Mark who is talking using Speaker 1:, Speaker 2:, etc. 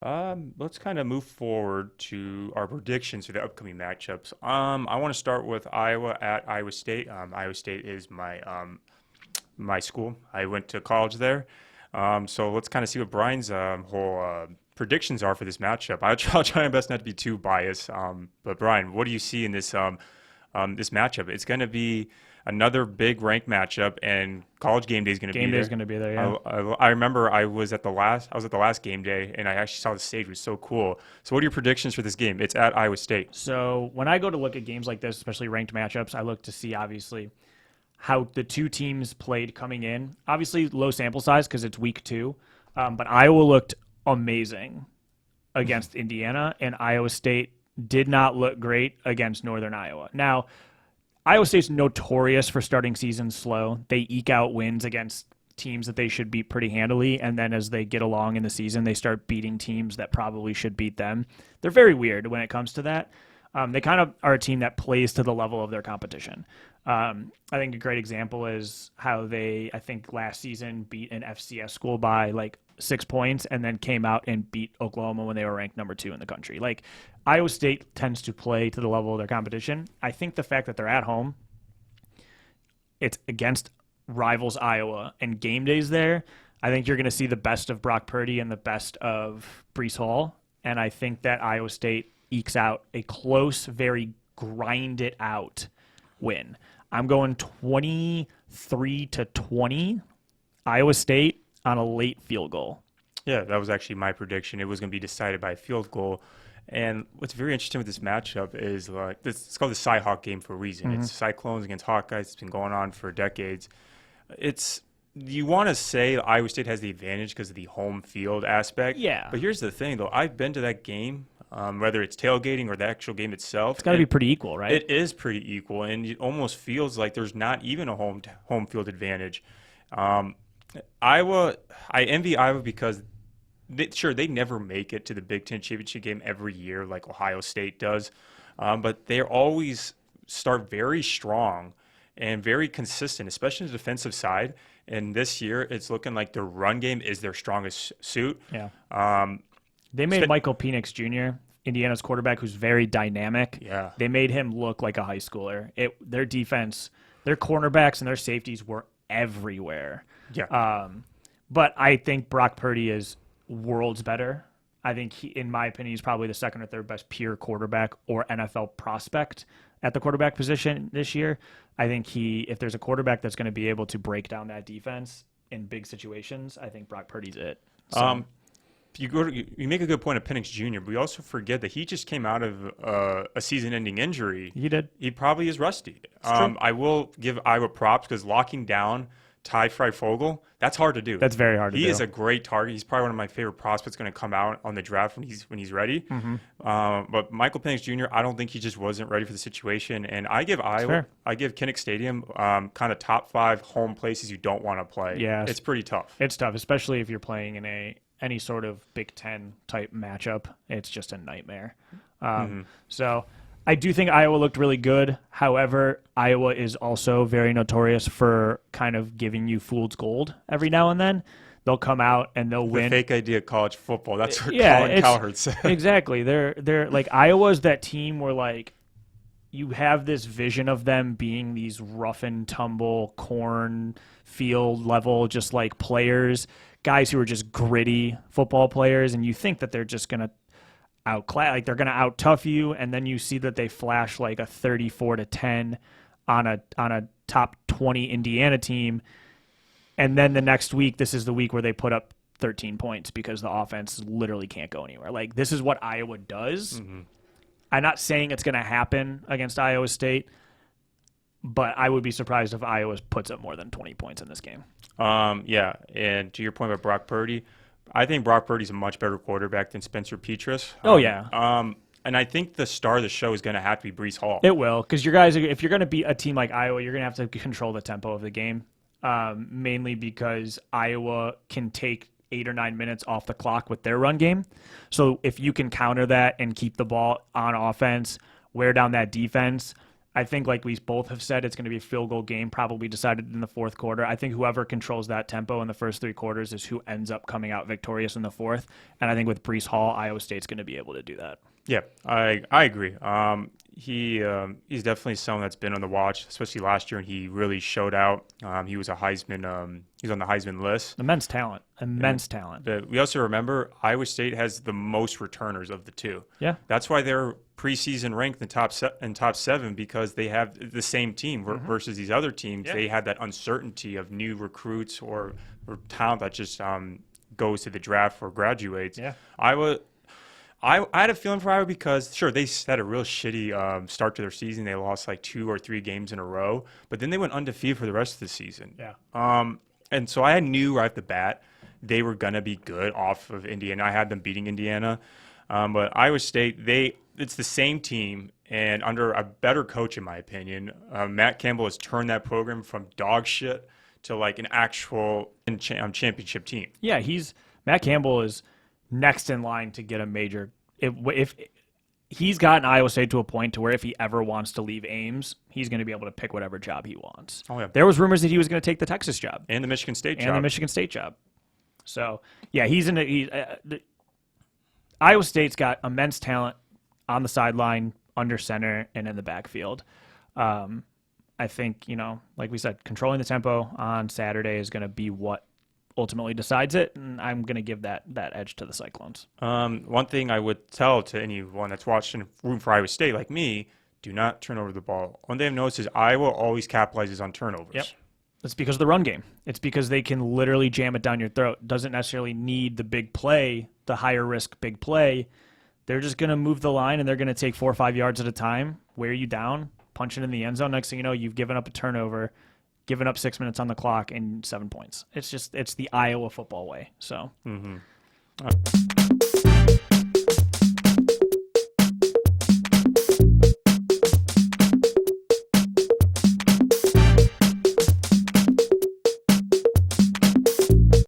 Speaker 1: Let's kind of move forward to our predictions for the upcoming matchups. I want to start with Iowa at Iowa State. Iowa State is my school. I went to college there. So let's kind of see what Brian's whole predictions are for this matchup. I'll try my best not to be too biased. But Brian, what do you see in this matchup? It's going to be another big ranked matchup, and College Game Day is going to be
Speaker 2: Game day is
Speaker 1: there.
Speaker 2: going to be there,
Speaker 1: I,
Speaker 2: yeah.
Speaker 1: I remember I was at the last game day, and I actually saw the stage. It was so cool. So, what are your predictions for this game? It's at Iowa State.
Speaker 2: So when I go to look at games like this, especially ranked matchups, I look to see obviously how the two teams played coming in. Obviously, low sample size because it's week 2, but Iowa looked amazing against Indiana, and Iowa State did not look great against Northern Iowa. Now, Iowa State's notorious for starting seasons slow. They eke out wins against teams that they should beat pretty handily, and then as they get along in the season, they start beating teams that probably should beat them. They're very weird when it comes to that. They kind of are a team that plays to the level of their competition. I think a great example is how they, I think last season, beat an FCS school by like 6 points and then came out and beat Oklahoma when they were ranked number 2 in the country. Like Iowa State tends to play to the level of their competition. I think the fact that they're at home, it's against rivals Iowa, and game days there, I think you're going to see the best of Brock Purdy and the best of Brees Hall. And I think that Iowa State ekes out a close, very grind it out win. I'm going 23-20 Iowa State on a late field goal.
Speaker 1: Yeah, that was actually my prediction. It was going to be decided by a field goal. And what's very interesting with this matchup is like it's called the CyHawk game for a reason. It's Cyclones against Hawkeyes. It's been going on for decades. It's you want to say Iowa State has the advantage because of the home field aspect.
Speaker 2: Yeah.
Speaker 1: But here's the thing, though. I've been to that game, whether it's tailgating or the actual game itself.
Speaker 2: It's got to be pretty equal, right?
Speaker 1: It is pretty equal, and it almost feels like there's not even a home field advantage. Um, Iowa, I envy Iowa because they never make it to the Big Ten championship game every year like Ohio State does, but they always start very strong and very consistent, especially on the defensive side. And this year, it's looking like the run game is their strongest suit.
Speaker 2: Yeah.
Speaker 1: Um,
Speaker 2: They made Michael Penix Jr., Indiana's quarterback, who's very dynamic.
Speaker 1: yeah,
Speaker 2: They made him look like a high schooler. Their defense, their cornerbacks and their safeties were everywhere.
Speaker 1: yeah.
Speaker 2: But I think Brock Purdy is worlds better. I think in my opinion, he's probably the second or third best pure quarterback or NFL prospect at the quarterback position this year. I think if there's a quarterback that's going to be able to break down that defense in big situations, I think Brock Purdy's it. So,
Speaker 1: You make a good point of Penix Jr., but we also forget that he just came out of a season-ending injury.
Speaker 2: he did.
Speaker 1: He probably is rusty.
Speaker 2: true.
Speaker 1: I will give Iowa props because locking down Ty Freifogel, that's hard to do.
Speaker 2: That's very hard to do.
Speaker 1: He is a great target. He's probably one of my favorite prospects going to come out on the draft when he's ready. But Michael Penix Jr., I don't think he just wasn't ready for the situation. And I give
Speaker 2: fair.
Speaker 1: Kinnick Stadium kind of top 5 home places you don't want to play.
Speaker 2: Yeah.
Speaker 1: It's pretty tough.
Speaker 2: It's tough, especially if you're playing in any sort of Big Ten type matchup. It's just a nightmare. So I do think Iowa looked really good. However, Iowa is also very notorious for kind of giving you fool's gold every now and then. They'll come out and they'll
Speaker 1: The
Speaker 2: win.
Speaker 1: fake idea of college football. That's what
Speaker 2: Yeah,
Speaker 1: Colin Cowherd said.
Speaker 2: Exactly. They're like Iowa's that team where like you have this vision of them being these rough and tumble corn field level just like players, guys who are just gritty football players, and you think that they're just gonna outclass, like they're gonna out tough you, and then you see that they flash like a 34-10 on a top 20 Indiana team, and then the next week, this is the week where they put up 13 points because the offense literally can't go anywhere. Like this is what Iowa does. I'm not saying it's going to happen against Iowa State, but I would be surprised if Iowa puts up more than 20 points in this game.
Speaker 1: Yeah, and to your point about Brock Purdy, I think Brock Purdy's a much better quarterback than Spencer Petras. And I think the star of the show is going to have to be Brees Hall.
Speaker 2: It will, because if you're going to beat a team like Iowa, you're going to have to control the tempo of the game, mainly because Iowa can take 8 or 9 minutes off the clock with their run game. So if you can counter that and keep the ball on offense, wear down that defense, I think, like we both have said, it's going to be a field goal game, probably decided in the fourth quarter. I think whoever controls that tempo in the first 3 quarters is who ends up coming out victorious in the fourth. And I think with Breece Hall, Iowa State's going to be able to do that.
Speaker 1: Yeah, I agree. He's definitely someone that's been on the watch, especially last year, and he really showed out. He was a Heisman. He's on the Heisman list.
Speaker 2: Immense talent.
Speaker 1: But we also remember Iowa State has the most returners of the two.
Speaker 2: Yeah,
Speaker 1: that's why they're preseason ranked in top 7 because they have the same team versus these other teams. Yeah. They had that uncertainty of new recruits or talent that just goes to the draft or graduates.
Speaker 2: Yeah,
Speaker 1: I had a feeling for Iowa because, sure, they had a real shitty start to their season. They lost like 2 or 3 games in a row, but then they went undefeated for the rest of the season.
Speaker 2: Yeah.
Speaker 1: And so I knew right off the bat they were going to be good off of Indiana. I had them beating Indiana. But Iowa State, it's the same team, and under a better coach, in my opinion. Matt Campbell has turned that program from dog shit to like an actual championship team.
Speaker 2: Yeah, Matt Campbell is next in line to get a major. If he's gotten Iowa State to a point to where if he ever wants to leave Ames, he's going to be able to pick whatever job he wants.
Speaker 1: Oh, yeah.
Speaker 2: There was rumors that he was going to take the Texas job
Speaker 1: and the Michigan State job.
Speaker 2: So yeah, Iowa State's got immense talent on the sideline, under center, and in the backfield. I think, like we said, controlling the tempo on Saturday is going to be what ultimately decides it, and I'm going to give that edge to the Cyclones.
Speaker 1: One thing I would tell to anyone that's watching room for Iowa State like me, do not turn over the ball. One thing I've noticed is Iowa always capitalizes on turnovers.
Speaker 2: Yep. It's because of the run game. It's because they can literally jam it down your throat. Doesn't necessarily need the big play, the higher risk big play. They're just going to move the line, and they're going to take 4 or 5 yards at a time, wear you down, punch it in the end zone. Next thing you know, you've given up a turnover, given up 6 minutes on the clock, and 7 points. It's the Iowa football way. So.
Speaker 1: Mm-hmm.